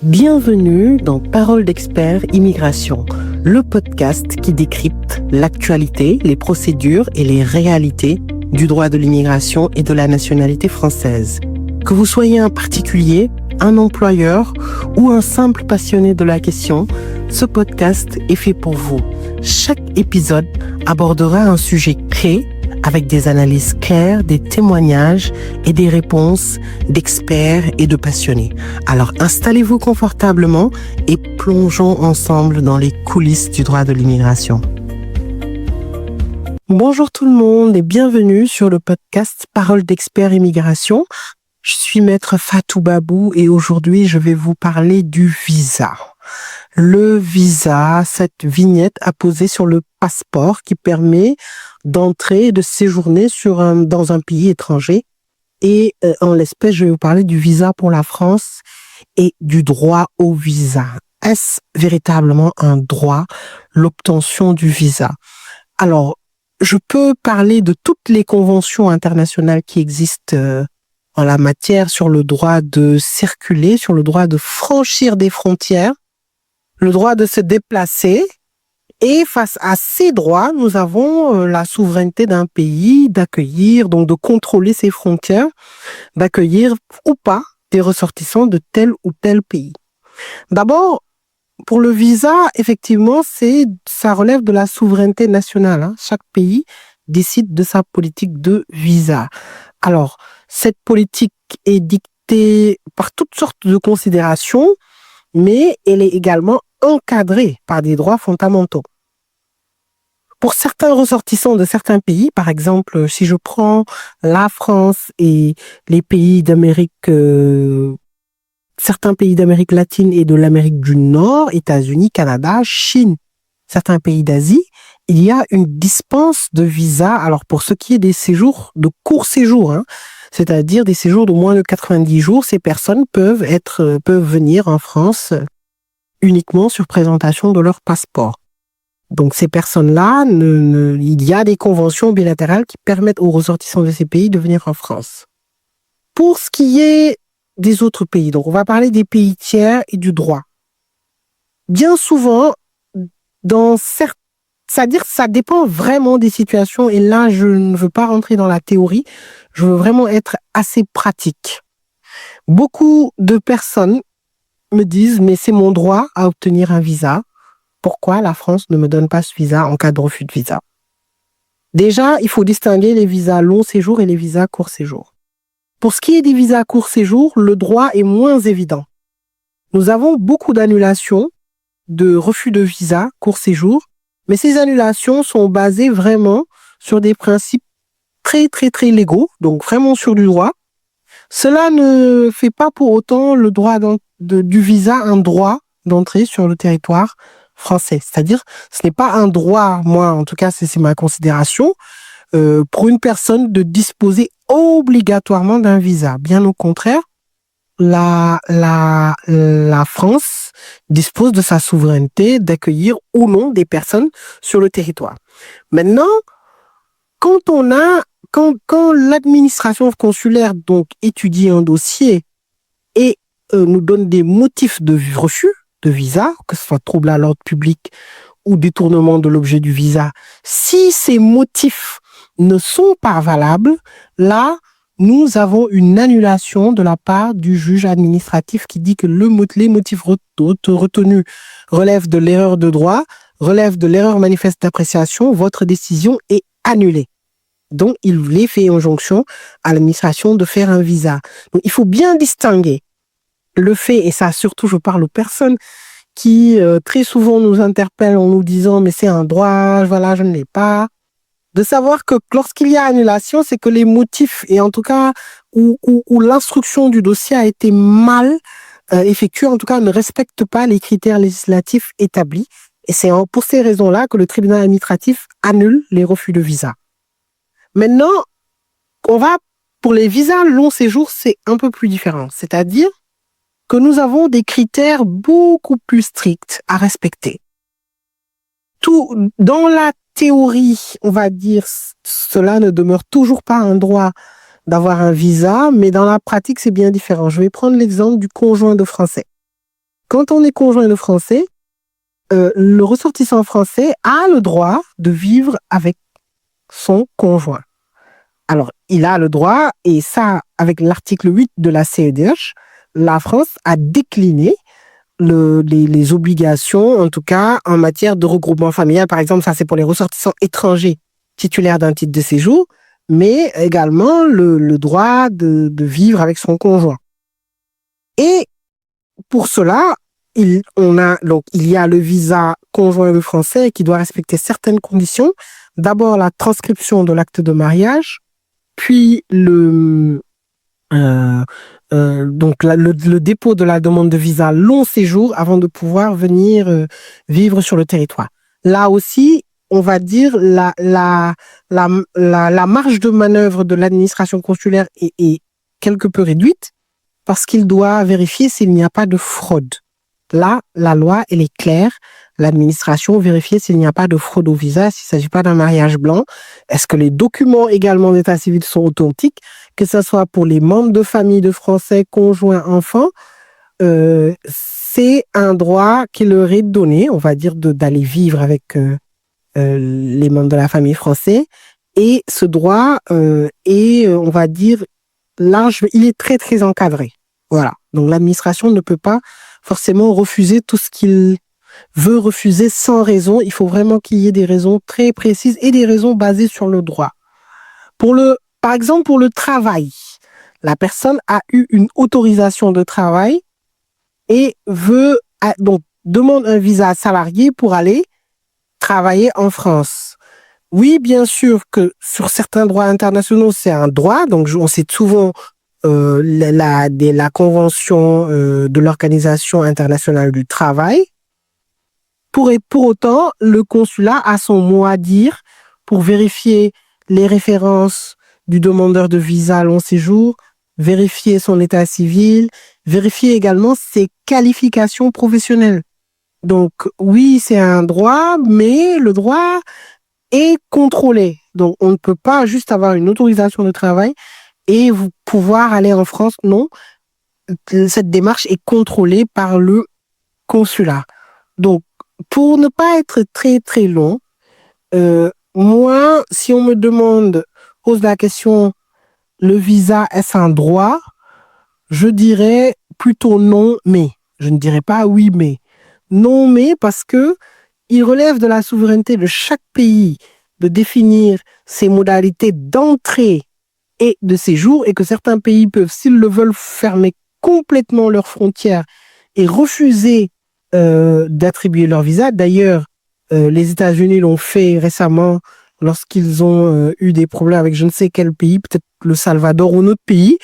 Bienvenue dans Parole d'expert immigration, le podcast qui décrypte l'actualité, les procédures et les réalités du droit de l'immigration et de la nationalité française. Que vous soyez un particulier, un employeur ou un simple passionné de la question, ce podcast est fait pour vous. Chaque épisode abordera un sujet clé avec des analyses claires, des témoignages et des réponses d'experts et de passionnés. Alors installez-vous confortablement et plongeons ensemble dans les coulisses du droit de l'immigration. Bonjour tout le monde et bienvenue sur le podcast Parole d'expert immigration. Je suis maître Fatou Babou et aujourd'hui je vais vous parler du visa. Le visa, cette vignette apposée sur le passeport qui permet d'entrer et de séjourner dans un pays étranger. Et en l'espèce, je vais vous parler du visa pour la France et du droit au visa. Est-ce véritablement un droit, l'obtention du visa? Alors, je peux parler de toutes les conventions internationales qui existent en la matière sur le droit de circuler, sur le droit de franchir des frontières, le droit de se déplacer. Et face à ces droits, nous avons la souveraineté d'un pays d'accueillir, donc de contrôler ses frontières, d'accueillir ou pas des ressortissants de tel ou tel pays. D'abord, pour le visa, effectivement, ça relève de la souveraineté nationale. Chaque pays décide de sa politique de visa. Alors, cette politique est dictée par toutes sortes de considérations, mais elle est également encadrée par des droits fondamentaux. Pour certains ressortissants de certains pays, par exemple, si je prends la France et les pays d'Amérique, certains pays d'Amérique latine et de l'Amérique du Nord, États-Unis, Canada, Chine, certains pays d'Asie, il y a une dispense de visa. Alors pour ce qui est des séjours, de courts séjours, c'est-à-dire des séjours de moins de 90 jours, ces personnes peuvent venir en France uniquement sur présentation de leur passeport. Donc ces personnes-là, il y a des conventions bilatérales qui permettent aux ressortissants de ces pays de venir en France. Pour ce qui est des autres pays, donc on va parler des pays tiers et du droit. Bien souvent, c'est-à-dire que ça dépend vraiment des situations et là je ne veux pas rentrer dans la théorie, je veux vraiment être assez pratique. Beaucoup de personnes me disent mais c'est mon droit à obtenir un visa. Pourquoi la France ne me donne pas ce visa en cas de refus de visa? Déjà, il faut distinguer les visas long séjour et les visas court séjour. Pour ce qui est des visas court séjour, le droit est moins évident. Nous avons beaucoup d'annulations de refus de visa court séjour, mais ces annulations sont basées vraiment sur des principes très, très, très légaux, donc vraiment sur du droit. Cela ne fait pas pour autant le droit du visa un droit d'entrée sur le territoire français. C'est-à-dire, ce n'est pas un droit, moi, en tout cas, c'est ma considération, pour une personne de disposer obligatoirement d'un visa. Bien au contraire, la France dispose de sa souveraineté d'accueillir ou non des personnes sur le territoire. Maintenant, quand l'administration consulaire donc étudie un dossier et nous donne des motifs de refus de visa, que ce soit trouble à l'ordre public ou détournement de l'objet du visa, si ces motifs ne sont pas valables, là, nous avons une annulation de la part du juge administratif qui dit que les motifs retenus relèvent de l'erreur de droit, relèvent de l'erreur manifeste d'appréciation, votre décision est annulée. Donc, il fait injonction à l'administration de faire un visa. Donc, il faut bien distinguer le fait, et ça surtout je parle aux personnes qui très souvent nous interpellent en nous disant mais c'est un droit, voilà, je ne l'ai pas, de savoir que lorsqu'il y a annulation, c'est que les motifs, et en tout cas où l'instruction du dossier a été mal effectuée, en tout cas ne respecte pas les critères législatifs établis, et c'est pour ces raisons-là que le tribunal administratif annule les refus de visa. Maintenant, pour les visas long séjour, c'est un peu plus différent, c'est-à-dire que nous avons des critères beaucoup plus stricts à respecter. Dans la théorie, on va dire, cela ne demeure toujours pas un droit d'avoir un visa, mais dans la pratique, c'est bien différent. Je vais prendre l'exemple du conjoint de Français. quand on est conjoint de Français, le ressortissant français a le droit de vivre avec son conjoint. Alors, il a le droit, et ça, avec l'article 8 de la CEDH, la France a décliné les obligations, en tout cas, en matière de regroupement familial. Par exemple, ça, c'est pour les ressortissants étrangers titulaires d'un titre de séjour, mais également le droit de vivre avec son conjoint. Et pour cela, il y a le visa conjoint de français qui doit respecter certaines conditions. D'abord, la transcription de l'acte de mariage, puis le dépôt de la demande de visa long séjour avant de pouvoir venir vivre sur le territoire. Là aussi, on va dire la marge de manœuvre de l'administration consulaire est quelque peu réduite parce qu'il doit vérifier s'il n'y a pas de fraude. Là, la loi, elle est claire. L'administration vérifie s'il n'y a pas de fraude au visa, s'il ne s'agit pas d'un mariage blanc. Est-ce que les documents également d'état civil sont authentiques, que ce soit pour les membres de famille de Français, conjoints, enfants. C'est un droit qui leur est donné, on va dire, d'aller vivre avec les membres de la famille française. Et ce droit est, on va dire, large, il est très, très encadré. Voilà. Donc, l'administration ne peut pas forcément refuser tout ce qu'il veut refuser sans raison. Il faut vraiment qu'il y ait des raisons très précises et des raisons basées sur le droit. Par exemple, pour le travail, la personne a eu une autorisation de travail et demande un visa salarié pour aller travailler en France. Oui, bien sûr que sur certains droits internationaux, c'est un droit. Donc, on sait souvent la convention de l'Organisation internationale du travail. Pour autant, le consulat a son mot à dire pour vérifier les références du demandeur de visa long séjour, vérifier son état civil, vérifier également ses qualifications professionnelles. Donc, oui, c'est un droit, mais le droit est contrôlé. Donc, on ne peut pas juste avoir une autorisation de travail et pouvoir aller en France. Non, cette démarche est contrôlée par le consulat. Donc, pour ne pas être très, très long, moi, si on me pose la question, le visa, est-ce un droit? Je dirais plutôt non, mais. Je ne dirais pas oui, mais. Non, mais parce que il relève de la souveraineté de chaque pays de définir ses modalités d'entrée et de séjour, et que certains pays peuvent, s'ils le veulent, fermer complètement leurs frontières et refuser d'attribuer leur visa. D'ailleurs, les États-Unis l'ont fait récemment lorsqu'ils ont eu des problèmes avec je ne sais quel pays, peut-être le Salvador ou un autre pays.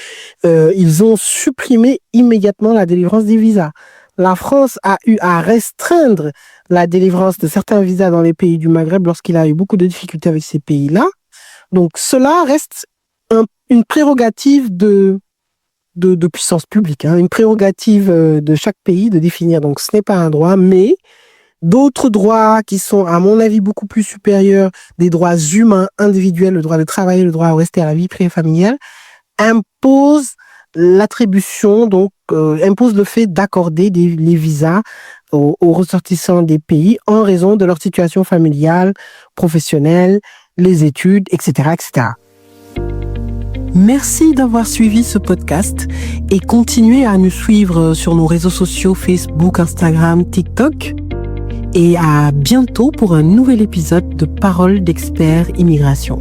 Ils ont supprimé immédiatement la délivrance des visas. La France a eu à restreindre la délivrance de certains visas dans les pays du Maghreb lorsqu'il a eu beaucoup de difficultés avec ces pays-là. Donc, cela reste une prérogative de puissance publique, une prérogative de chaque pays de définir. Donc, ce n'est pas un droit, mais d'autres droits qui sont, à mon avis, beaucoup plus supérieurs, des droits humains individuels, le droit de travailler, le droit à rester à la vie privée familiale, imposent l'attribution, impose le fait d'accorder les visas aux ressortissants des pays en raison de leur situation familiale, professionnelle, les études, etc., etc. Merci d'avoir suivi ce podcast et continuez à nous suivre sur nos réseaux sociaux Facebook, Instagram, TikTok. Et à bientôt pour un nouvel épisode de Paroles d'experts immigration.